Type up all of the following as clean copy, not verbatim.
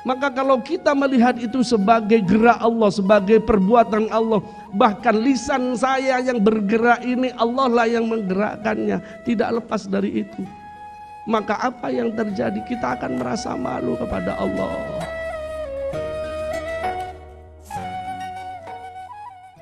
Maka kalau kita melihat itu sebagai gerak Allah, sebagai perbuatan Allah, bahkan lisan saya yang bergerak ini Allah lah yang menggerakkannya, tidak lepas dari itu, maka apa yang terjadi? Kita akan merasa malu kepada Allah.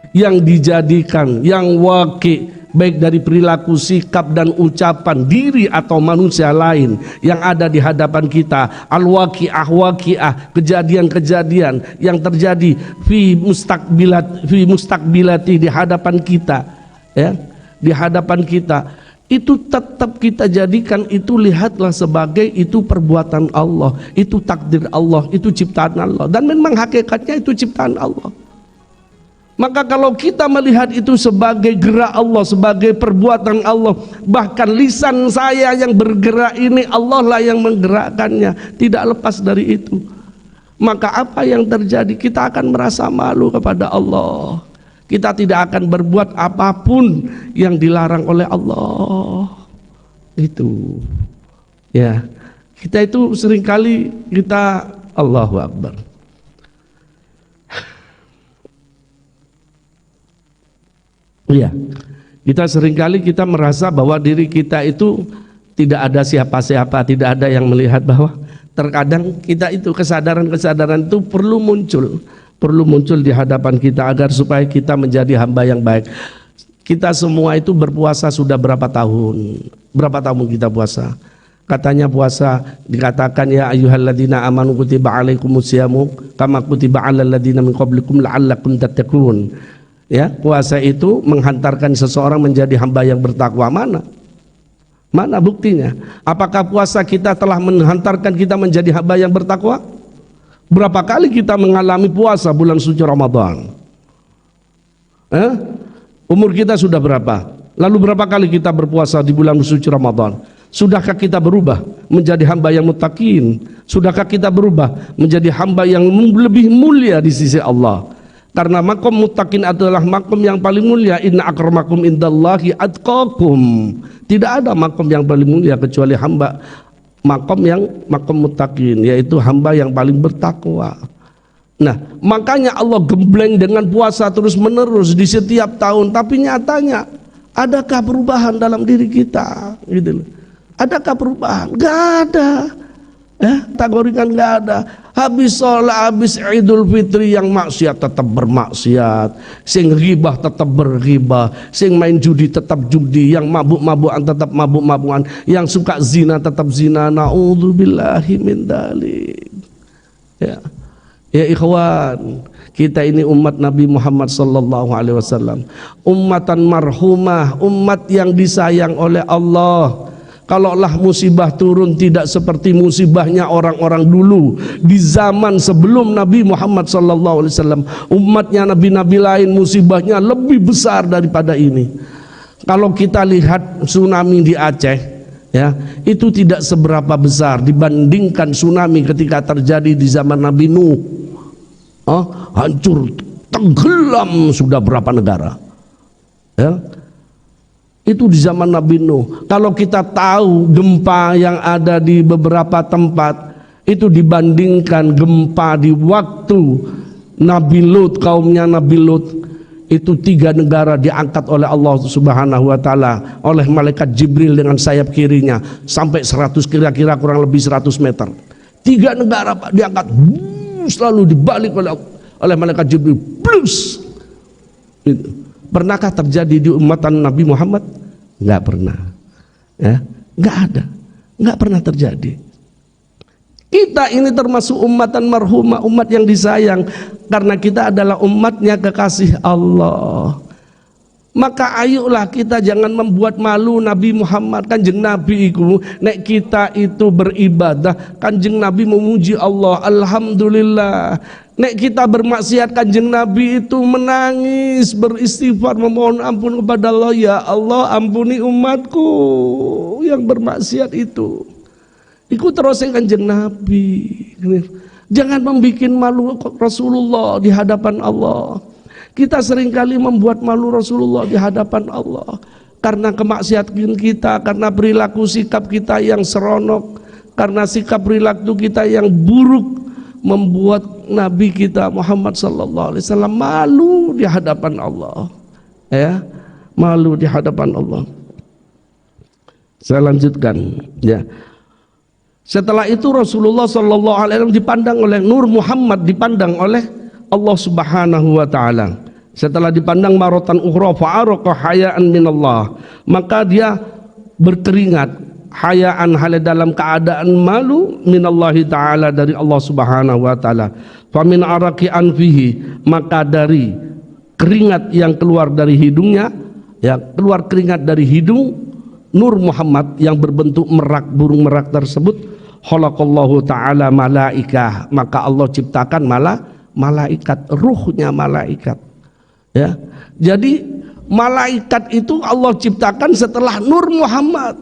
Yang dijadikan, yang waqi', baik dari perilaku, sikap dan ucapan diri atau manusia lain yang ada di hadapan kita, al-waqi'ah, kejadian-kejadian yang terjadi fi mustaqbilati di hadapan kita, ya, di hadapan kita, itu tetap kita jadikan itu, lihatlah sebagai itu perbuatan Allah, itu takdir Allah, itu ciptaan Allah, dan memang hakikatnya itu ciptaan Allah. Maka kalau kita melihat itu sebagai gerak Allah, sebagai perbuatan Allah, bahkan lisan saya yang bergerak ini Allah lah yang menggerakkannya, tidak lepas dari itu, maka apa yang terjadi? Kita akan merasa malu kepada Allah. Kita tidak akan berbuat apapun yang dilarang oleh Allah. Itu ya, kita itu seringkali kita Allahu Akbar. Iya, kita seringkali kita merasa bahwa diri kita itu tidak ada siapa-siapa, tidak ada yang melihat, bahwa terkadang kita itu kesadaran-kesadaran itu perlu muncul di hadapan kita agar supaya kita menjadi hamba yang baik. Kita semua itu berpuasa sudah berapa tahun? Berapa tahun kita puasa? Katanya puasa dikatakan ya ayyuhalladzina amanu kutiba alaikumusyamu kama kutiba alal ladzina min qablikum la'allakum tattaqun. Ya, puasa itu menghantarkan seseorang menjadi hamba yang bertakwa. Mana buktinya? Apakah puasa kita telah menghantarkan kita menjadi hamba yang bertakwa? Berapa kali kita mengalami puasa bulan suci Ramadan? Umur kita sudah berapa? Lalu berapa kali kita berpuasa di bulan suci Ramadan? Sudahkah kita berubah menjadi hamba yang muttaqin? Sudahkah kita berubah menjadi hamba yang lebih mulia di sisi Allah? Karena makom muttaqin adalah makom yang paling mulia. Inna akramakum indallahi atqakum. Tidak ada makom yang paling mulia kecuali hamba makom muttaqin, yaitu hamba yang paling bertakwa. Nah, makanya Allah gembleng dengan puasa terus menerus di setiap tahun. Tapi nyatanya adakah perubahan dalam diri kita? Gitu. Adakah perubahan? Gak ada. Tagoringan gak ada. Habis sholat, habis Idul Fitri, yang maksiat tetap bermaksiat, sing ghibah tetap berghibah, sing main judi tetap judi, yang mabuk-mabukan tetap mabuk-mabukan, yang suka zina tetap zina. Na'udzubillahi min dzalik. Ya ikhwan, kita ini umat Nabi Muhammad sallallahu alaihi wasallam, ummatan marhumah, umat yang disayang oleh Allah. Kalaulah musibah turun tidak seperti musibahnya orang-orang dulu di zaman sebelum Nabi Muhammad SAW. Umatnya nabi-nabi lain musibahnya lebih besar daripada ini. Kalau kita lihat tsunami di Aceh, ya, itu tidak seberapa besar dibandingkan tsunami ketika terjadi di zaman Nabi Nuh. Hancur, tenggelam sudah berapa negara, ya. Itu di zaman Nabi Nuh. Kalau kita tahu gempa yang ada di beberapa tempat itu dibandingkan gempa di waktu Nabi Lut, kaumnya Nabi Lut, itu 3 negara diangkat oleh Allah Subhanahu wa taala oleh malaikat Jibril dengan sayap kirinya sampai 100, kira-kira kurang lebih 100 meter. 3 negara Pak diangkat, selalu dibalik oleh malaikat Jibril. Plus. Pernahkah terjadi di umatan Nabi Muhammad? Enggak pernah, ya, enggak ada, enggak pernah terjadi. Kita ini termasuk umatan marhumah, umat yang disayang karena kita adalah umatnya kekasih Allah. Maka ayolah kita jangan membuat malu Nabi Muhammad. Kanjeng Nabi itu nek kita itu beribadah, Kanjeng Nabi memuji Allah, alhamdulillah. Nek kita bermaksiat, Kanjeng Nabi itu menangis, beristighfar, memohon ampun kepada Allah, ya Allah ampuni umatku yang bermaksiat itu. Ikut terus Kanjeng Nabi. Jangan membuat malu Rasulullah di hadapan Allah. Kita seringkali membuat malu Rasulullah di hadapan Allah karena kemaksiatan kita, karena perilaku sikap kita yang seronok, karena sikap perilaku kita yang buruk, membuat Nabi kita Muhammad sallallahu alaihi wasallam malu di hadapan Allah, ya, malu di hadapan Allah. Saya lanjutkan, ya. Setelah itu Rasulullah sallallahu alaihi wasallam dipandang oleh Nur Muhammad, dipandang oleh Allah Subhanahu wa taala. Setelah dipandang maratan ukhra fa'araqa hayaan minallah, maka dia berkeringat hayaan hal dalam keadaan malu minallahi taala, dari Allah Subhanahu wa taala. Fa min araqi anfihi, maka dari keringat yang keluar dari hidungnya, ya, keluar keringat dari hidung Nur Muhammad yang berbentuk merak, burung merak tersebut, khalaqallahu taala malaikah, maka Allah ciptakan malaikat, ruhnya malaikat. Ya, jadi malaikat itu Allah ciptakan setelah Nur Muhammad,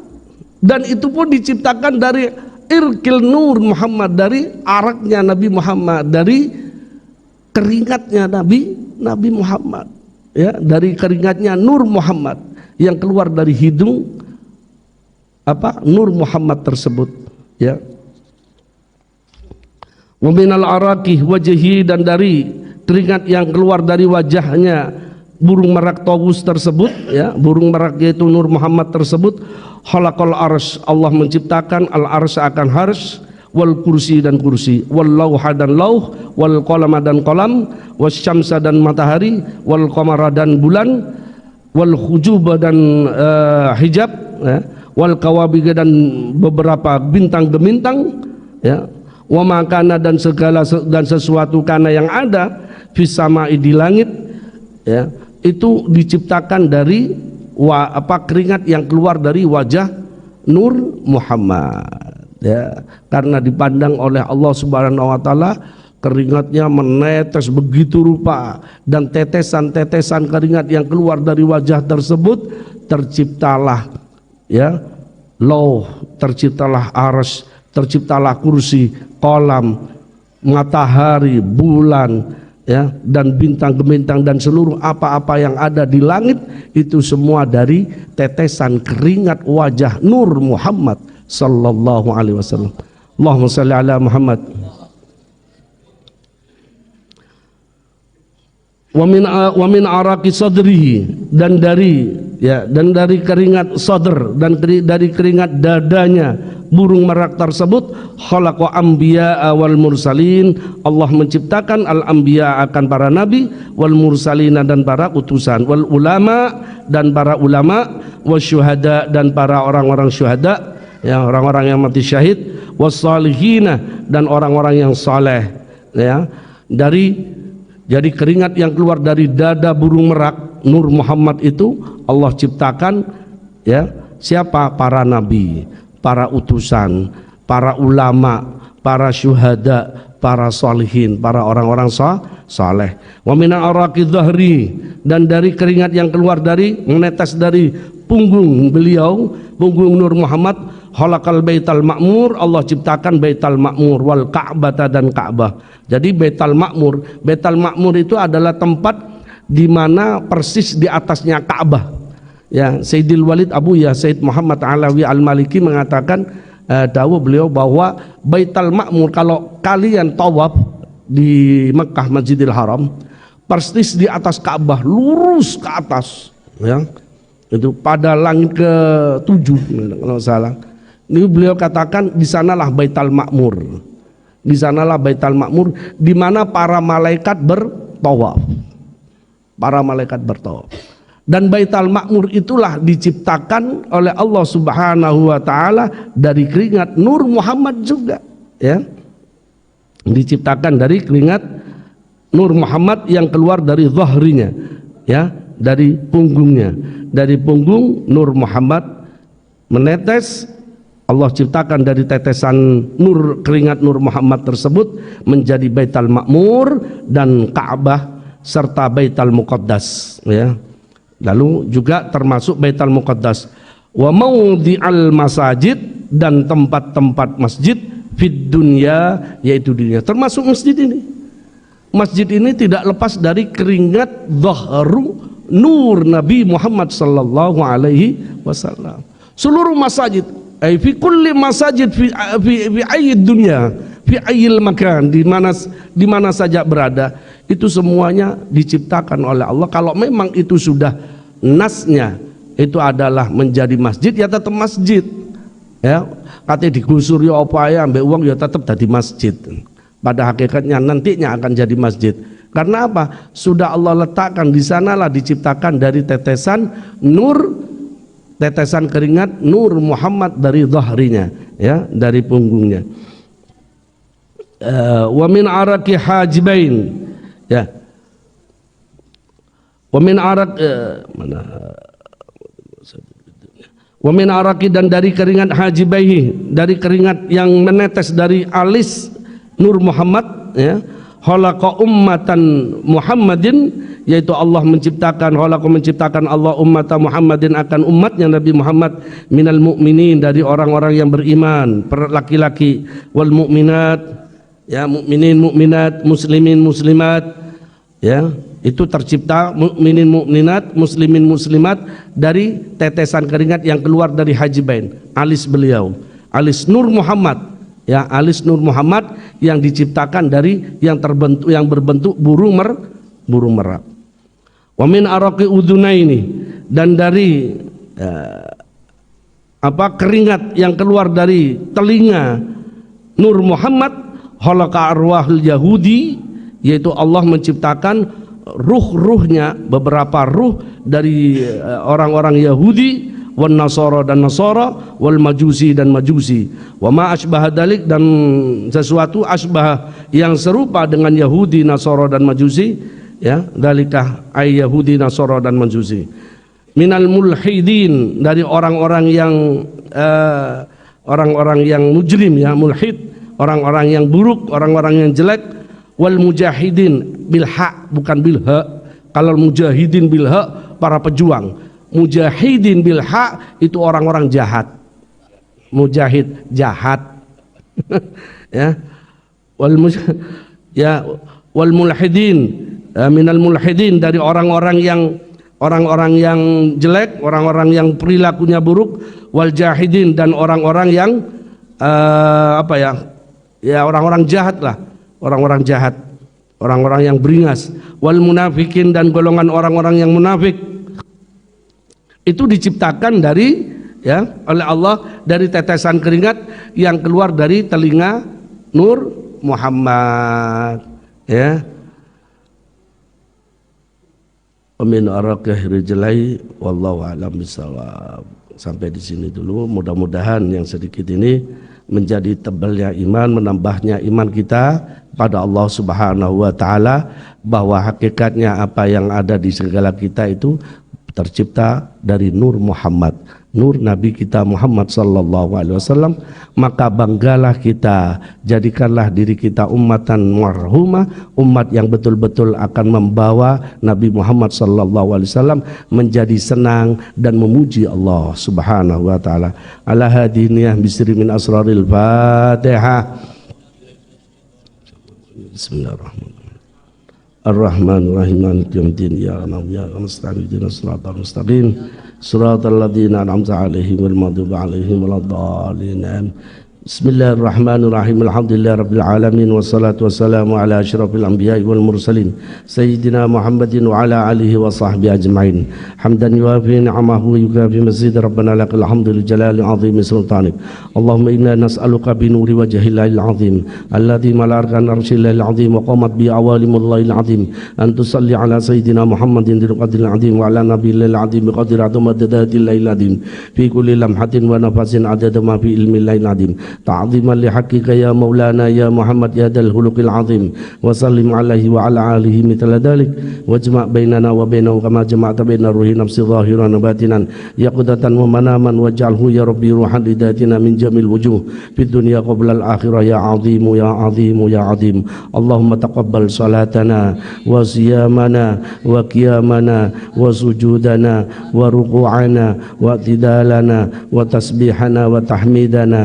dan itu pun diciptakan dari irkil Nur Muhammad, dari araknya Nabi Muhammad, dari keringatnya Nabi Muhammad, ya, dari keringatnya Nur Muhammad yang keluar dari hidung Nur Muhammad tersebut, ya. Wa minal araqi wajhi, dan dari keringat yang keluar dari wajahnya burung merak tawus tersebut, ya, burung merak yaitu Nur Muhammad tersebut, khalaqal arsy, Allah menciptakan al arsy akan harsy, wal kursi dan kursi, wal lauha dan lauh, wal qalama dan qalam, wasyamsa dan matahari, wal qamara dan bulan, wal hujuba dan hijab, ya, wal kawabiga dan beberapa bintang gemintang, ya, wa makana dan segala dan sesuatu kana yang ada fis samai di langit, ya, itu diciptakan dari keringat yang keluar dari wajah Nur Muhammad, ya, karena dipandang oleh Allah Subhanahu wa taala, keringatnya menetes begitu rupa, dan tetesan-tetesan keringat yang keluar dari wajah tersebut terciptalah, ya, lauh, terciptalah arsy, terciptalah kursi, kolam, matahari, bulan, ya, dan bintang-bintang dan seluruh apa-apa yang ada di langit, itu semua dari tetesan keringat wajah Nur Muhammad sallallahu alaihi wasallam. Allahumma shalli ala Muhammad. Wa min araqi sadrihi, dan dari, ya, dan dari keringat sadr, dan dari keringat dadanya burung merak tersebut, khalaqa anbiya wal mursalin, Allah menciptakan al anbiya akan para nabi, wal mursalina dan para utusan, wal ulama dan para ulama, wasyuhada dan para orang-orang syuhada, ya, orang-orang yang mati syahid, wassalihina dan orang-orang yang saleh, ya. Jadi keringat yang keluar dari dada burung merak Nur Muhammad itu Allah ciptakan, ya, siapa? Para nabi, para utusan, para ulama, para syuhada, para solihin, para orang-orang saleh. Wa min araqi dhahri, dan dari keringat yang keluar dari, menetes dari punggung beliau, punggung Nur Muhammad, khalaqal baital ma'mur, Allah ciptakan baital ma'mur, wal ka'bata dan Ka'bah. Jadi baital ma'mur itu adalah tempat di mana persis di atasnya Ka'bah. Ya, Sayyidil Walid Abu Ya Sayyid Muhammad Alawi Al-Maliki mengatakan, dawuh beliau bahwa baital ma'mur, kalau kalian tawaf di Mekah Masjidil Haram, persis di atas Ka'bah, lurus ke atas, ya, itu pada langit ke-7 kalau salah. Ini beliau katakan di sanalah baital ma'mur, di sanalah baital ma'mur, di mana para malaikat bertawaf, para malaikat bertawaf. Dan baital ma'mur itulah diciptakan oleh Allah Subhanahu wa taala dari keringat Nur Muhammad juga, ya, diciptakan dari keringat Nur Muhammad yang keluar dari zahrinya, ya, dari punggungnya, dari punggung Nur Muhammad menetes, Allah ciptakan dari tetesan nur, keringat Nur Muhammad tersebut menjadi baital ma'mur dan Ka'bah serta baital muqaddas, ya. Lalu juga termasuk baital muqaddas, wa maudhi'al masajid, dan tempat-tempat masjid fid dunya, yaitu dunia, termasuk masjid ini. Masjid ini tidak lepas dari keringat dhahru nur Nabi Muhammad sallallahu alaihi wasallam. Seluruh masjid, fi kulli masajid fi ayyi dunya, fi ayil makan, di mana saja berada, itu semuanya diciptakan oleh Allah. Kalau memang itu sudah nasnya itu adalah menjadi masjid, ya tetap masjid. Ya, katanya digusur ya apa ya, ambil uang ya tetap jadi masjid. Pada hakikatnya nantinya akan jadi masjid. Karena apa? Sudah Allah letakkan di sanalah diciptakan dari tetesan nur, tetesan keringat nur Muhammad dari zahrinya, ya, dari punggungnya. Wa min araqi hajibain, ya. Wa min araq wa min araqi, dan dari keringat hajibaihi, dari keringat yang menetes dari alis nur Muhammad, ya. Khalaqa ummatan Muhammadin, yaitu Allah menciptakan, menciptakan Allah ummata Muhammadin, akan umatnya Nabi Muhammad, minal mu'minin, dari orang-orang yang beriman, laki-laki, wal mu'minat, ya, mukminin mukminat, muslimin muslimat, ya, itu tercipta mukminin mukminat, muslimin muslimat dari tetesan keringat yang keluar dari hajibain, alis beliau, alis nur Muhammad, ya, alis nur Muhammad yang diciptakan dari yang berbentuk burung merak. Wa min araqi udunaini, dan dari keringat yang keluar dari telinga nur Muhammad, khalaqa arwahul yahudi, yaitu Allah menciptakan ruh-ruhnya, beberapa ruh dari orang-orang Yahudi, wan nasara, dan nasara, wal majusi, dan majusi, wa ma asbah dalik, dan sesuatu asbah yang serupa dengan Yahudi, nasara, dan majusi, ya, dalikah ay Yahudi, nasara, dan majusi. Minal mulhidin, dari orang-orang yang mujrim, ya, mulhid, orang-orang yang buruk, orang-orang yang jelek. Wal mujahidin bil haq, bukan bil ha. Kalau mujahidin bil ha, para pejuang. Mujahidin bil haq itu orang-orang jahat. Mujahid jahat. Ya. Wal mulhidin, minal mulhidin, dari orang-orang yang jelek, orang-orang yang perilakunya buruk. Wal jahidin, dan orang-orang yang ya, orang-orang jahat lah, orang-orang jahat, orang-orang yang beringas. Wal munafikin, dan golongan orang-orang yang munafik, itu diciptakan dari, ya, oleh Allah dari tetesan keringat yang keluar dari telinga nur Muhammad, ya. Amin arakah rijlai wallahu a'lam bishawab. Sampai di sini dulu, mudah-mudahan yang sedikit ini menjadi tebalnya iman, menambahnya iman kita pada Allah Subhanahu wa taala, bahwa hakikatnya apa yang ada di segala kita itu tercipta dari nur Muhammad, nur Nabi kita Muhammad sallallahu alaihi wasallam. Maka banggalah kita, jadikanlah diri kita ummatan marhumah, umat yang betul-betul akan membawa Nabi Muhammad sallallahu alaihi wasallam menjadi senang dan memuji Allah Subhanahu wa taala. Ala hadiniyah bisri min asraril Fatihah. Bismillahirrahmanirrahim. Ar-Rahmanir-Rahim, Maliki yaumiddin, iyyaka na'budu wa iyyaka nasta'in, ihdinas siratal mustaqim, siratal ladzina an'amta 'alaihim ghairil maghdubi 'alaihim waladdallin. Bismillahirrahmanirrahim. Alhamdulillahirabbil alamin, wassalatu wassalamu ala asyrafil anbiya'i wal mursalin sayyidina Muhammadin wa ala alihi wa sahbihi ajma'in. Hamdan yuwafi ni'amahu wa yukafi mazid. Rabbana lakal hamdu li jalali 'azimi sultanik. Allahumma inna nas'aluka bi nuri wajhillahil 'azim alladhi mala'arkan arshillahil 'azim wa qamat bi awalimullahil 'azim, an tusalli ala sayyidina Muhammadin dil qadril 'azim wa ala nabiyil 'azim bi qadri adamatil lail 'azim fi kulli lamhatin wa nafasin adada ma fi ilmil lail 'azim. تعظيما لحقك يا مولانا يا محمد يا ذا الخلق العظيم، وسلم عليه وعلى آله مثل ذلك، واجمع بيننا وبينه كما جمعت بين الروح نفس ظاهرا وباطنا يقظة ومناما، واجعله يا ربي روحا لذاتنا من جميع الوجوه في الدنيا قبل الآخرة يا عظيم يا عظيم يا عظيم. اللهم تقبل صلاتنا وصيامنا وقيامنا وسجودنا وركوعنا واعتدالنا وتسبيحنا وتحميدنا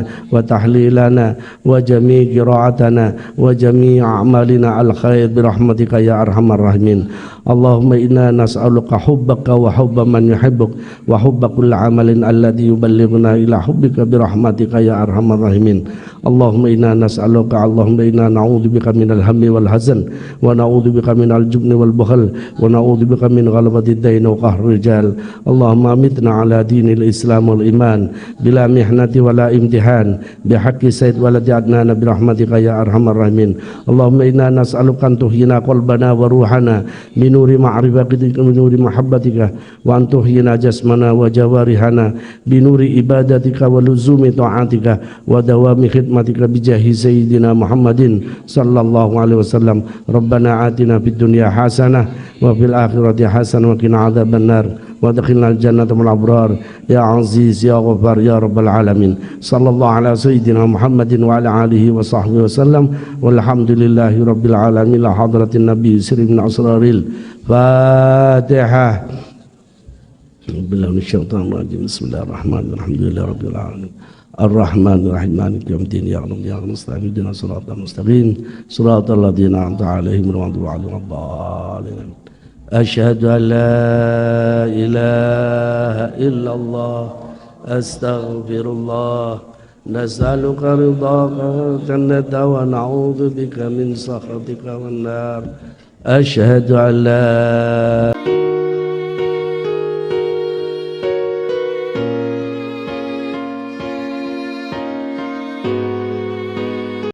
tahlilana wa jami' qira'atana wa jami' a'malina al-khair birahmatika ya arhamar rahimin. Allahumma inna nas'aluka hubbaka wa hubba man yuhibbuk wa hubba kulli amalin alladhi yuballighuna ila hubbika birahmatika ya arhamar rahimin. Allahumma inna nas'aluka, Allahumma inna na'udzubika minal hammi wal hazan wa na'udzubika minal jubni wal bukhal wa na'udzubika min ghalabati ad-dain wa qahri rijal. Allahumma amitna ala dinil islam wal iman bila mihnati wala imtihan bihaqqi sayyid waladi adnana birahmatika ya arhamar rahimin. Allahumma inna nas'aluka an tuhyina qalbana wa ruhana min nuri ma'rifatika min nuri mahabbatika wa an tuhyina jasmana wa jawarihana bi nuri ibadatika wa luzumi ta'atika wa dawami khidmatika bi jahi sayyidina Muhammadin sallallahu alaihi wasallam. Rabbana atina fid dunya hasanah wa fil akhirati hasanah wa qina adzabannar wa adkhilnal jannata ma'al abrar ya aziz ya ghafar ya rabbal alamin. Sallallahu ala sayyidina Muhammadin wa ala alihi wa sahbihi wasallam walhamdulillahi rabbil alamin. La hadratin nabi sirri min asraril Fatihah. Billahi minasyaitonir rajim. Bismillahirrahmanirrahim. Alhamdulillahi rabbil alamin. Ar-Rahmanir Rahim. Maliki yaumiddin. Ya Rabb ya nasta'in ihdinas siratal mustaqim. Siratal ladzina an'amta 'alaihim ghairil maghdubi 'alaihim waladdallin. Asyhadu an la ilaha illallah astaghfirullah. Nas'aluka ridhaka jannata wa na'udzubika min sakhatika wan nar. Asyhadu an la